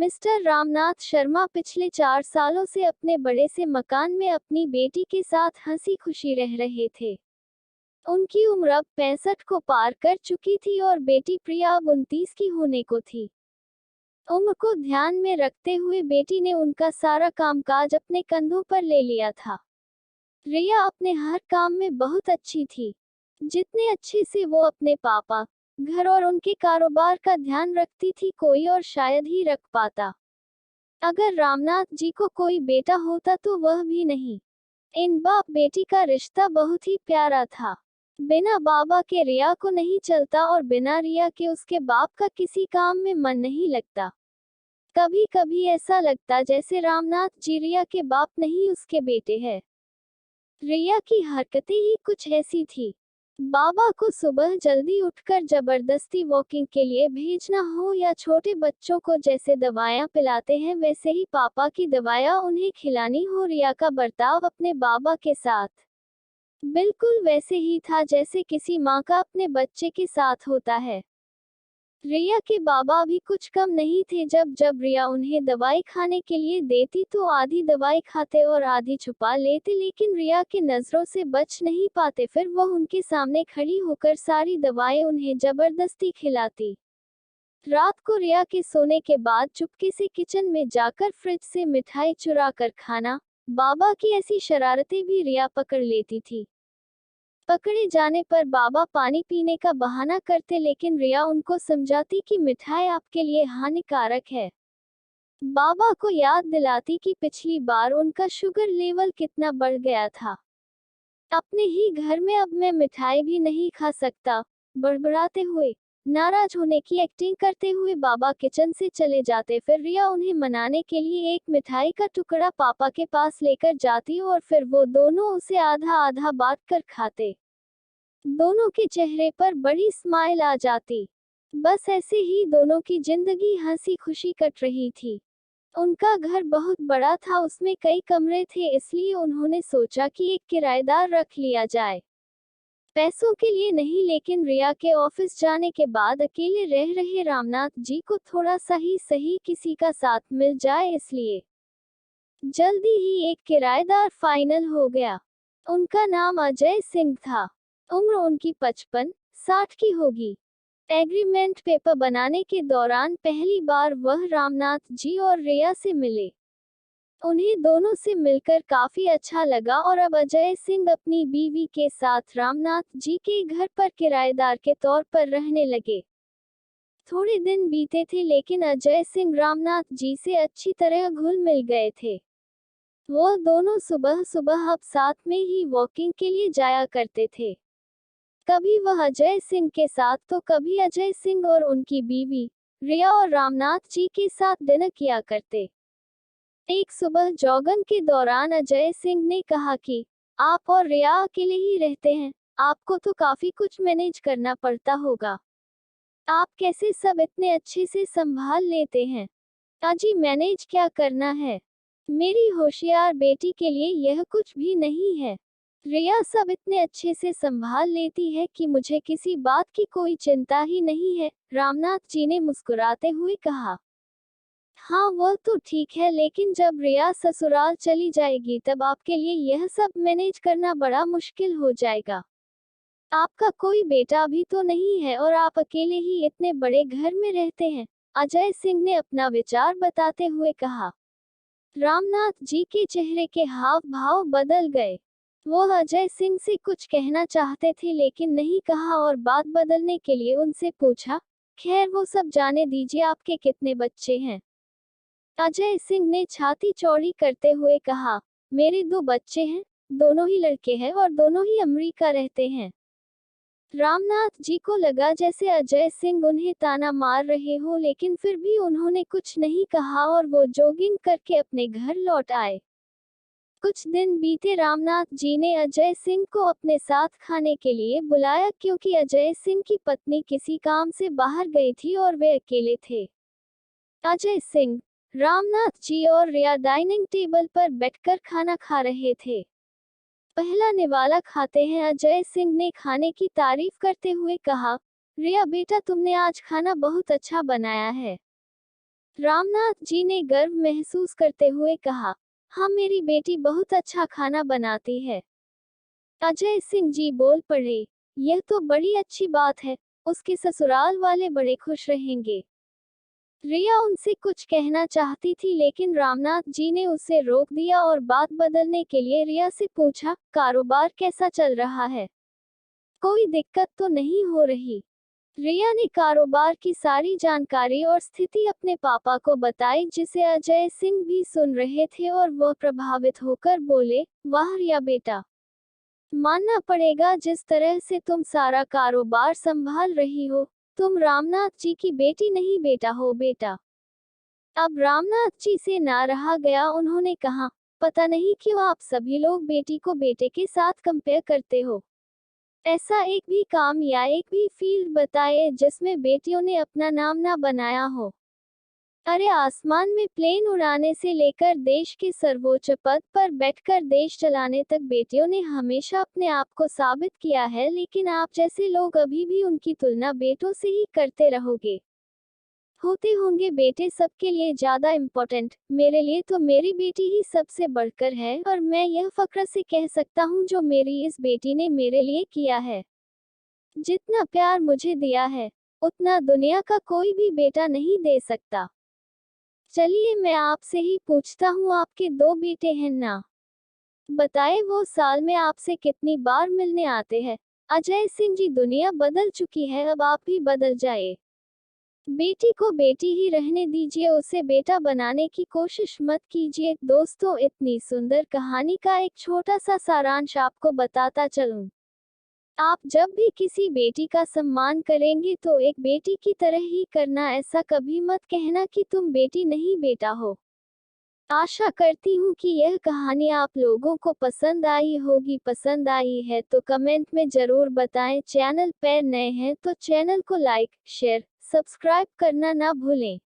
Mister Ramnath Sharma पिछले 4 सालों से अपने बड़े से मकान में अपनी बेटी के साथ हंसी खुशी रह रहे थे। उनकी उम्र अब 65 को पार कर चुकी थी और बेटी प्रिया अब 29 की होने को थी। उम्र को ध्यान में रखते हुए बेटी ने उनका सारा कामकाज अपने कंधों पर ले लिया था। रिया अपने हर काम में बहुत अच्छी थी, जितने अच्छे से वो अपने पापा, घर और उनके कारोबार का ध्यान रखती थी कोई और शायद ही रख पाता। अगर रामनाथ जी को कोई बेटा होता तो वह भी नहीं। इन बाप बेटी का रिश्ता बहुत ही प्यारा था। बिना बाबा के रिया को नहीं चलता और बिना रिया के उसके बाप का किसी काम में मन नहीं लगता। कभी कभी ऐसा लगता जैसे रामनाथ जी रिया के बाप नहीं उसके बेटे हैं। रिया की हरकतें ही कुछ ऐसी थी। बाबा को सुबह जल्दी उठकर जबरदस्ती वॉकिंग के लिए भेजना हो या छोटे बच्चों को जैसे दवाएं पिलाते हैं वैसे ही पापा की दवाएं उन्हें खिलानी हो। रिया का बर्ताव अपने बाबा के साथ बिल्कुल वैसे ही था जैसे किसी माँ का अपने बच्चे के साथ होता है। रिया के बाबा भी कुछ कम नहीं थे। जब जब रिया उन्हें दवाई खाने के लिए देती तो आधी दवाई खाते और आधी छुपा लेते, लेकिन रिया के नजरों से बच नहीं पाते। फिर वह उनके सामने खड़ी होकर सारी दवाएं उन्हें जबरदस्ती खिलाती। रात को रिया के सोने के बाद चुपके से किचन में जाकर फ्रिज से मिठाई चुरा कर खाना। बाबा की ऐसी शरारतें भी रिया पकड़ लेती थी। पकड़े जाने पर बाबा पानी पीने का बहाना करते, लेकिन रिया उनको समझाती कि मिठाई आपके लिए हानिकारक है। बाबा को याद दिलाती कि पिछली बार उनका शुगर लेवल कितना बढ़ गया था। अपने ही घर में अब मैं मिठाई भी नहीं खा सकता, बड़बड़ाते हुए नाराज होने की एक्टिंग करते हुए बाबा किचन से चले जाते। फिर रिया उन्हें मनाने के लिए एक मिठाई का टुकड़ा पापा के पास लेकर जाती और फिर वो दोनों उसे आधा आधा बांट कर खाते। दोनों के चेहरे पर बड़ी स्माइल आ जाती। बस ऐसे ही दोनों की जिंदगी हंसी खुशी कट रही थी। उनका घर बहुत बड़ा था, उसमें कई कमरे थे, इसलिए उन्होंने सोचा कि एक किराएदार रख लिया जाए। पैसों के लिए नहीं, लेकिन रिया के ऑफिस जाने के बाद अकेले रह रहे रामनाथ जी को थोड़ा सा ही सही किसी का साथ मिल जाए, इसलिए जल्दी ही एक किराएदार फाइनल हो गया। उनका नाम अजय सिंह था। उम्र उनकी 55-60 की होगी। एग्रीमेंट पेपर बनाने के दौरान पहली बार वह रामनाथ जी और रिया से मिले। उन्हें दोनों से मिलकर काफी अच्छा लगा और अब अजय सिंह अपनी बीवी के साथ रामनाथ जी के घर पर किराएदार के तौर पर रहने लगे। थोड़े दिन बीते थे, लेकिन अजय सिंह रामनाथ जी से अच्छी तरह घुल मिल गए थे। वो दोनों सुबह सुबह अब साथ में ही वॉकिंग के लिए जाया करते थे। कभी वह अजय सिंह के साथ तो कभी अजय सिंह और उनकी बीवी रिया और रामनाथ जी के साथ डिनर किया करते। एक सुबह जॉगिंग के दौरान अजय सिंह ने कहा कि आप और रिया अकेले ही रहते हैं, आपको तो काफी कुछ मैनेज करना पड़ता होगा। आप कैसे सब इतने अच्छे से संभाल लेते हैं? अजी मैनेज क्या करना है, मेरी होशियार बेटी के लिए यह कुछ भी नहीं है। रिया सब इतने अच्छे से संभाल लेती है कि मुझे किसी बात की कोई चिंता ही नहीं है, रामनाथ जी ने मुस्कुराते हुए कहा। हाँ वह तो ठीक है, लेकिन जब रिया ससुराल चली जाएगी तब आपके लिए यह सब मैनेज करना बड़ा मुश्किल हो जाएगा। आपका कोई बेटा भी तो नहीं है और आप अकेले ही इतने बड़े घर में रहते हैं, अजय सिंह ने अपना विचार बताते हुए कहा। रामनाथ जी के चेहरे के हाव भाव बदल गए। वो अजय सिंह से कुछ कहना चाहते थे लेकिन नहीं कहा और बात बदलने के लिए उनसे पूछा, खैर वो सब जाने दीजिए, आपके कितने बच्चे हैं? अजय सिंह ने छाती चौड़ी करते हुए कहा, मेरे 2 बच्चे हैं, दोनों ही लड़के हैं और दोनों ही अमेरिका रहते हैं। रामनाथ जी को लगा जैसे अजय सिंह उन्हें ताना मार रहे हो, लेकिन फिर भी उन्होंने कुछ नहीं कहा और वो जॉगिंग करके अपने घर लौट आए। कुछ दिन बीते, रामनाथ जी ने अजय सिंह को अपने साथ खाने के लिए बुलाया क्योंकि अजय सिंह की पत्नी किसी काम से बाहर गई थी और वे अकेले थे। अजय सिंह, रामनाथ जी और रिया डाइनिंग टेबल पर बैठकर खाना खा रहे थे। पहला निवाला खाते हैं, अजय सिंह ने खाने की तारीफ करते हुए कहा, रिया बेटा तुमने आज खाना बहुत अच्छा बनाया है। रामनाथ जी ने गर्व महसूस करते हुए कहा, हाँ मेरी बेटी बहुत अच्छा खाना बनाती है। अजय सिंह जी बोल पड़े, यह तो बड़ी अच्छी बात है, उसके ससुराल वाले बड़े खुश रहेंगे। रिया उनसे कुछ कहना चाहती थी लेकिन रामनाथ जी ने उसे रोक दिया और बात बदलने के लिए रिया से पूछा, कारोबार कैसा चल रहा है? कोई दिक्कत तो नहीं हो रही? रिया ने कारोबार की सारी जानकारी और स्थिति अपने पापा को बताई जिसे अजय सिंह भी सुन रहे थे और वह प्रभावित होकर बोले, वाह रिया बेटा, मानना पड़ेगा जिस तरह से तुम सारा कारोबार संभाल रही हो, तुम रामनाथ जी की बेटी नहीं बेटा हो बेटा। अब रामनाथ जी से ना रहा गया, उन्होंने कहा, पता नहीं क्यों आप सभी लोग बेटी को बेटे के साथ कंपेयर करते हो। ऐसा एक भी काम या एक भी फील्ड बताइए जिसमें बेटियों ने अपना नाम ना बनाया हो। अरे आसमान में प्लेन उड़ाने से लेकर देश के सर्वोच्च पद पर बैठकर देश चलाने तक बेटियों ने हमेशा अपने आप को साबित किया है, लेकिन आप जैसे लोग अभी भी उनकी तुलना बेटों से ही करते रहोगे। होते होंगे बेटे सबके लिए ज्यादा इम्पोर्टेंट, मेरे लिए तो मेरी बेटी ही सबसे बढ़कर है और मैं यह फक्र से कह सकता हूँ जो मेरी इस बेटी ने मेरे लिए किया है। जितना प्यार मुझे दिया है, उतना दुनिया का कोई भी बेटा नहीं दे सकता। चलिए मैं आपसे ही पूछता हूँ, आपके दो बेटे हैं ना? बताए वो साल में आपसे कितनी बार मिलने आते हैं? अजय सिंह जी, दुनिया बदल चुकी है, अब आप भी बदल जाए। बेटी को बेटी ही रहने दीजिए, उसे बेटा बनाने की कोशिश मत कीजिए। दोस्तों, इतनी सुंदर कहानी का एक छोटा सा सारांश आपको बताता चलूं। आप जब भी किसी बेटी का सम्मान करेंगे तो एक बेटी की तरह ही करना, ऐसा कभी मत कहना कि तुम बेटी नहीं बेटा हो। आशा करती हूँ कि यह कहानी आप लोगों को पसंद आई होगी। पसंद आई है तो कमेंट में जरूर बताएं। चैनल पर नए हैं तो चैनल को लाइक, शेयर, सब्सक्राइब करना ना भूलें।